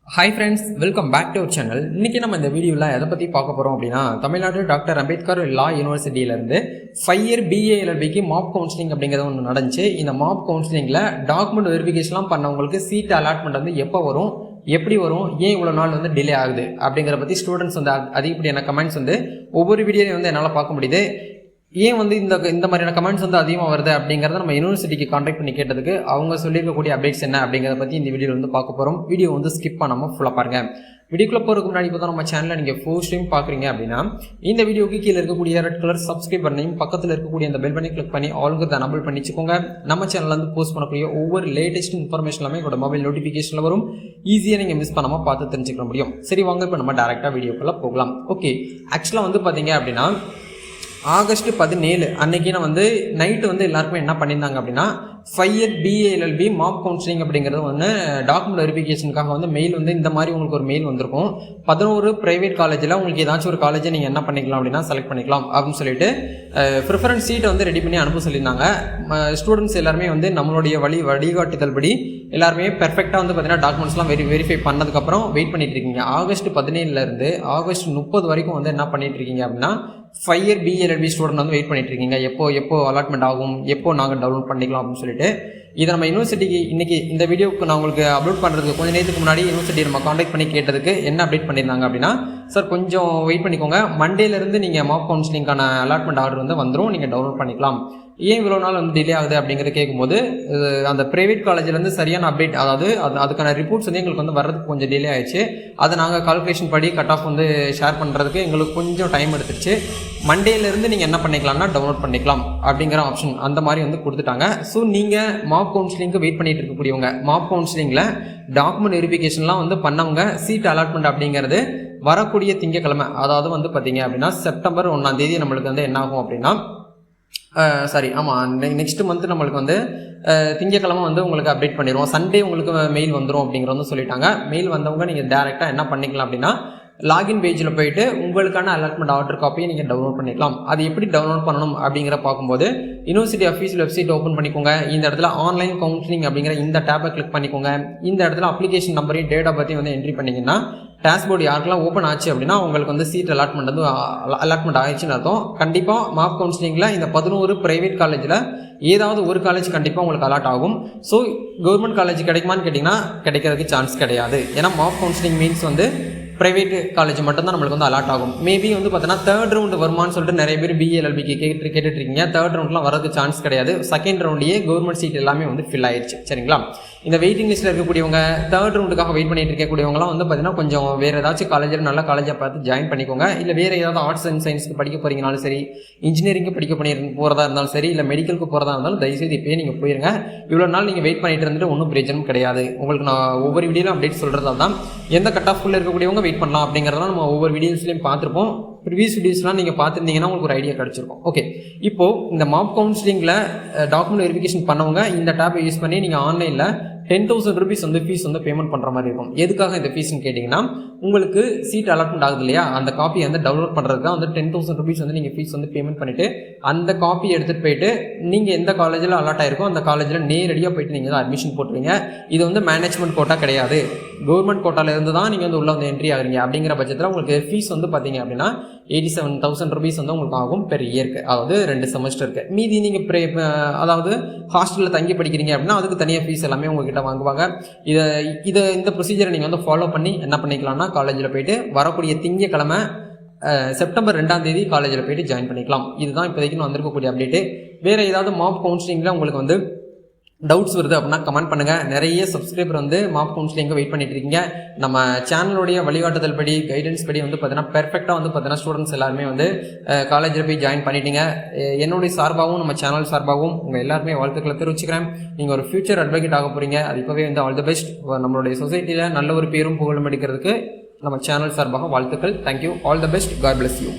Hi friends, welcome back to our channel. இன்னைக்கு நம்ம இந்த வீடியோல எதை பத்தி பார்க்க போறோம் அப்படின்னா தமிழ்நாடு டாக்டர் அம்பேத்கர் லா யூனிவர்சிட்டியில இருந்து 5 இயர் BA LLBக்கு மாப் கவுன்சிலிங் அப்படிங்கிறது ஒன்று நடந்துச்சு. இந்த மாப் கவுன்சிலிங்ல டாக்குமெண்ட் வெரிஃபிகேஷன்லாம் பண்ணவங்களுக்கு சீட் அலாட்மெண்ட் வந்து எப்போ வரும், எப்படி வரும், ஏன் இவ்வளோ நாள் வந்து டிலே ஆகுது அப்படிங்கிற பற்றி ஸ்டூடெண்ட்ஸ் வந்து அதிகப்படியான கமெண்ட்ஸ் வந்து ஒவ்வொரு வீடியோலையும் வந்து என்னால் பார்க்க முடியுது. ஏன் வந்து இந்த மாதிரியான கமெண்ட்ஸ் வந்து அதிகமாக வருது அப்படிங்கிறத நம்ம யூனிவர்சிட்டிக்கு கான்டாக்ட் பண்ணி கேட்டதுக்கு அவங்க சொல்லியிருக்கக்கூடிய அப்டேட்ஸ் என்ன அப்படிங்கிறத பற்றி இந்த வீடியோவில் வந்து பார்க்க போகிறோம். வீடியோ வந்து ஸ்கிப் பண்ணாமல் ஃபுல்லாக பாருங்கள். வீடியோக்குள்ளே போகிறதுக்கு முன்னாடி இப்போ தான் நம்ம சேனலில் நீங்கள் ஃபர்ஸ்ட் டைம் பார்க்குறீங்க அப்படின்னா இந்த வீடியோக்கு கீழே இருக்கக்கூடிய ரெட் கலர் சப்ஸ்கிரைப் பண்ணையும் பக்கத்தில் இருக்கக்கூடிய அந்த பெல் பண்ணி கிளிக் பண்ணி ஆல்ங்கிறத எனபிள் பண்ணிச்சுக்கோங்க. நம்ம சேனலில் வந்து போஸ்ட் பண்ணக்கூடிய ஒவ்வொரு லேட்டஸ்ட் இன்ஃபர்மேஷன் எல்லாமே உங்களோட மொபைல் நோட்டிஃபிகேஷனில் வரும். ஈஸியாக நீங்கள் மிஸ் பண்ணாமல் பார்த்து தெரிஞ்சுக்க முடியும். சரி வாங்க இப்போ நம்ம டேரெக்டாக வீடியோக்குள்ளே போகலாம். ஓகே, ஆக்சுவலாக வந்து பார்த்தீங்க அப்படின்னா ஆகஸ்ட் 17 அன்னைக்கு நான் வந்து நைட்டு வந்து எல்லாருக்குமே என்ன பண்ணியிருந்தாங்க அப்படின்னா 5 year BA LLB mop counselling அப்படிங்கிறது வந்து டாக்குமெண்ட் வெரிஃபிகேஷனுக்காக வந்து மெயில் வந்து இந்த மாதிரி உங்களுக்கு ஒரு மெயில் வந்திருக்கும். 11 பிரைவேட் காலேஜில் உங்களுக்கு ஏதாச்சும் ஒரு காலேஜை நீங்கள் என்ன பண்ணிக்கலாம் அப்படின்னா செலக்ட் பண்ணிக்கலாம் அப்படின்னு சொல்லிட்டு ப்ரிஃபரன்ஸ் சீட்டை வந்து ரெடி பண்ணி அனுப்ப சொல்லியிருந்தாங்க. ஸ்டூடெண்ட்ஸ் எல்லாருமே வந்து நம்மளுடைய வழிகாட்டுதல் படி எல்லாருமே பெர்ஃபெக்டாக வந்து பார்த்தீங்கன்னா டாக்குமெண்ட்ஸ்லாம் வெரிஃபை பண்ணதுக்கப்புறம் வெயிட் பண்ணிட்டு இருக்கீங்க. ஆகஸ்ட் 17 ஆகஸ்ட் 30 வரைக்கும் வந்து என்ன பண்ணிட்டு இருக்கீங்க அப்படின்னா 5 இயர் BA LLB ஸ்டூடெண்ட் வந்து வெயிட் பண்ணிட்டு இருக்கீங்க. எப்போ அலாட்மெண்ட் ஆகும், எப்போ நாங்கள் டவுன்லோட் பண்ணிக்கலாம் அப்படின்னு சொல்லிட்டு இதை நம்ம யூனிவர்சிட்டிக்கு இன்னைக்கு இந்த வீடியோக்கு நான் உங்களுக்கு அப்லோட் பண்ணுறதுக்கு கொஞ்சம் நேரத்துக்கு முன்னாடி யூனிவர்சிட்டி நம்ம காண்டாக்ட் பண்ணி கேட்டதுக்கு என்ன அப்டேட் பண்ணியிருந்தாங்க அப்படின்னா, சார் கொஞ்சம் வெயிட் பண்ணிக்கோங்க, மண்டேலேருந்து நீங்கள் மாப் கவுன்சிலிங்கான அலாட்மெண்ட் ஆர்டர் வந்து வந்துடும், நீங்கள் டவுன்லோட் பண்ணிக்கலாம். ஏன் இவ்வளோ நாள் வந்து டிலே ஆகுது அப்படிங்கிறத கேட்கும்போது அந்த ப்ரைவேட் காலேஜ்லேருந்து சரியான அப்டேட், அதாவது அதுக்கான ரிப்போர்ட்ஸ் வந்து எங்களுக்கு வந்து வர்றதுக்கு கொஞ்சம் டிலே ஆயிடுச்சு. அதை நாங்கள் கால்குலேஷன் படி கட் ஆஃப் வந்து ஷேர் பண்ணுறதுக்கு எங்களுக்கு கொஞ்சம் டைம் எடுத்துருச்சு. மண்டேலேருந்து நீங்கள் என்ன பண்ணிக்கலாம்னா டவுன்லோட் பண்ணிக்கலாம் அப்படிங்கிற ஆப்ஷன் அந்த மாதிரி வந்து கொடுத்துட்டாங்க. ஸோ நீங்கள் மாப் கவுன்சிலிங்க்கு வெயிட் பண்ணிட்டு இருக்கக்கூடியவங்க, மாப் கவுன்சிலிங்கில் டாக்குமெண்ட் வெரிஃபிகேஷன்லாம் வந்து பண்ணவங்க சீட் அலாட்மெண்ட் அப்படிங்கிறது வரக்கூடிய திங்கக்கிழமை, அதாவது வந்து பார்த்தீங்க அப்படின்னா செப்டம்பர் 1 நம்மளுக்கு வந்து என்ன ஆகும் அப்படின்னா நெக்ஸ்ட் மந்த் நம்மளுக்கு வந்து திங்கக்கிழமை வந்து உங்களுக்கு அப்டேட் பண்ணிடுவோம். சண்டே உங்களுக்கு மெயில் வந்துடும் அப்படிங்கிற வந்து சொல்லிட்டாங்க. மெயில் வந்தவங்க நீங்கள் டேரெக்டாக என்ன பண்ணிக்கலாம் அப்படின்னா லாகின் பேஜில் போயிட்டு உங்களுக்கான அலாட்மெண்ட் ஆர்டர் காப்பியை நீங்கள் டவுன்லோட் பண்ணிக்கலாம். அது எப்படி டவுன்லோட் பண்ணணும் அப்படிங்கிற பார்க்கும்போது யூனிவர்சிட்டி அஃபீஷியல் வெப்சைட் ஓப்பன் பண்ணிக்கோங்க. இந்த இடத்துல ஆன்லைன் கவுன்சிலிங் அப்படிங்கிற இந்த டேப்பை கிளிக் பண்ணிக்கோங்க. இந்த இடத்துல அப்ளிகேஷன் நம்பரையும் டேட்டா பற்றி வந்து என்ட்ரி பண்ணிங்கன்னா டேஷ்போர்டு யாருக்கெல்லாம் ஓப்பன் ஆச்சு அப்படின்னா உங்களுக்கு வந்து சீட் அலாட்மெண்ட் வந்து அலாட்மெண்ட் ஆயிடுச்சுன்னு அர்த்தம். கண்டிப்பாக மாப் கவுன்சிலிங்கில் இந்த 11 பிரைவேட் காலேஜில் ஏதாவது ஒரு காலேஜ் கண்டிப்பாக உங்களுக்கு அலாட் ஆகும். ஸோ கவர்மெண்ட் காலேஜ் கிடைக்குமான்னு கேட்டிங்கன்னா கிடைக்கிறதுக்கு சான்ஸ் கிடையாது. ஏன்னா மாப் கவுன்சிலிங் மீன்ஸ் வந்து ப்ரைவேட் காலேஜ் மட்டும்தான் நம்மளுக்கு வந்து அலாட் ஆகும். மேபி வந்து பார்த்தீங்கன்னா 3rd ரவுண்டு வருமானு சொல்லிட்டு நிறைய பேர் BA LLBக்கு கேட்டுட்டு இருக்கீங்க. 3rd ரவுண்ட்லாம் வரதுக்கு சான்ஸ் கிடையாது. 2nd ரவுண்ட்லேயே கவர்மெண்ட் சீட் எல்லாமே வந்து ஃபில் ஆயிடுச்சு. சரிங்களா, இந்த வெயிட்டிங் லிஸ்ட்டில் இருக்கக்கூடியவங்க 3rd ரவுண்டுக்காக வெயிட் பண்ணிட்டு இருக்கக்கூடியவங்களாம் வந்து பார்த்தீங்கன்னா கொஞ்சம் வேறு ஏதாச்சும் காலேஜில் நல்ல காலேஜாக பார்த்து ஜாயின் பண்ணிக்கோங்க. இல்லை வேறு ஏதாவது ஆர்ட்ஸ் அண்ட் சயின்ஸ்க்கு படிக்க போகிறீங்கனாலும் சரி, இன்ஜினியரிங்க்கு படிக்க போகிறதா இருந்தாலும் சரி, இல்லை மெடிக்கலுக்கு போகிறதா இருந்தாலும் தயவுசெய்து இப்போயே நீங்கள் போயிருங்க. இவ்வளோ நாள் நீங்கள் வெயிட் பண்ணிட்டு இருந்துட்டு ஒன்றும் பிரயோஜனம் கிடையாது. உங்களுக்கு நான் ஒவ்வொரு வீடியோவில் அப்டேட் சொல்கிறதா தான் எந்த கட் ஆஃப்குள்ளே இருக்கக்கூடியவங்க வெயிட் பண்ணலாம் அப்படிங்கிறதெல்லாம் நம்ம ஒவ்வொரு வீடியோஸ்லையும் பார்த்துருப்போம். ப்ரீவியஸ் வீடியோஸ்லாம் நீங்கள் பார்த்துருந்தீங்கன்னா உங்களுக்கு ஒரு ஐடியா கிடச்சிருக்கும். ஓகே, இப்போது இந்த மாப் கவுன்சிலிங்கில் டாக்குமெண்ட் வெரிஃபிகேஷன் பண்ணவங்க இந்த டேப்பை யூஸ் பண்ணி நீங்கள் ஆன்லைனில் 10,000 rupees வந்து ஃபீஸ் வந்து பேமெண்ட் பண்ணுற மாதிரி இருக்கும். எதுக்காக இந்த ஃபீஸ்ன்னு கேட்டிங்கன்னா உங்களுக்கு சீட் அலாட்மெண்ட் ஆகுது இல்லையா, அந்த காப்பியை வந்து டவுன்லோட் பண்ணுறதுக்கு வந்து 10,000 rupees வந்து நீங்கள் ஃபீஸ் வந்து பேமெண்ட் பண்ணிவிட்டு அந்த காப்பி எடுத்துகிட்டு போயிட்டு நீங்கள் எந்த காலேஜில் அலாட் ஆகிருக்கோ அந்த காலேஜில் நேரடியாக போயிட்டு நீங்கள் தான் அட்மிஷன் போட்டுருவீங்க. இது வந்து மேனேஜ்மெண்ட் கோட்டா கிடையாது, கவர்மெண்ட் கோட்டாலேருந்து தான் நீங்கள் வந்து உள்ளே வந்து என்ட்ரி ஆகுறீங்க. அப்படிங்கிற பட்சத்தில் உங்களுக்கு ஃபீஸ் வந்து பார்த்தீங்க அப்படின்னா 87,000 rupees வந்து உங்களுக்கு ஆகும் பெர் இயருக்கு, அதாவது 2 செமஸ்டருக்கு. மீதி நீங்கள் அதாவது ஹாஸ்டலில் தங்கி படிக்கிறீங்க அப்படின்னா அதுக்கு தனியாக ஃபீஸ் எல்லாமே உங்ககிட்ட வாங்குவாங்க. இந்த ப்ரொசீஜரை நீங்கள் வந்து ஃபாலோ பண்ணி என்ன பண்ணிக்கலாம்னா காலேஜில் போயிட்டு வரக்கூடிய திங்கக்கிழமை செப்டம்பர் 2 காலேஜில் போயிட்டு ஜாயின் பண்ணிக்கலாம். இதுதான் இப்போதைக்கு நான் வந்திருக்கக்கூடிய அப்டேட்டு. வேறு ஏதாவது மாப் கவுன்சிலிங்கில் உங்களுக்கு வந்து டவுட்ஸ் வருது அப்படின்னா கமெண்ட் பண்ணுங்கள். நிறைய சப்ஸ்கிரைபர் வந்து மாப் கவுன்சிலிங்க வெயிட் பண்ணிட்டு இருக்கீங்க. நம்ம சேனலுடைய வழிகாட்டுதல் படி கைடன்ஸ் படி வந்து பார்த்தீங்கன்னா பெர்ஃபெக்டாக வந்து பார்த்தீங்கன்னா ஸ்டூடெண்ட்ஸ் எல்லாருமே வந்து காலேஜில் போய் ஜாயின் பண்ணிட்டீங்க. என்னுடைய சார்பாகவும் நம்ம சேனல் சார்பாகவும் உங்கள் எல்லாருமே வாழ்த்துக்களை தெரிவிச்சுக்கிறேன். நீங்கள் ஒரு ஃபியூச்சர் அட்வொகேட் ஆக போகிறீங்க. அது இப்போவே வந்து ஆல் தி பெஸ்ட். நம்மளுடைய சொசைட்டியில் நல்ல ஒரு பேரும் புகழும் எடுக்கிறதுக்கு நம்ம சேனல் சார்பாக வாழ்த்துக்கள். Thank you, all the best, God bless you.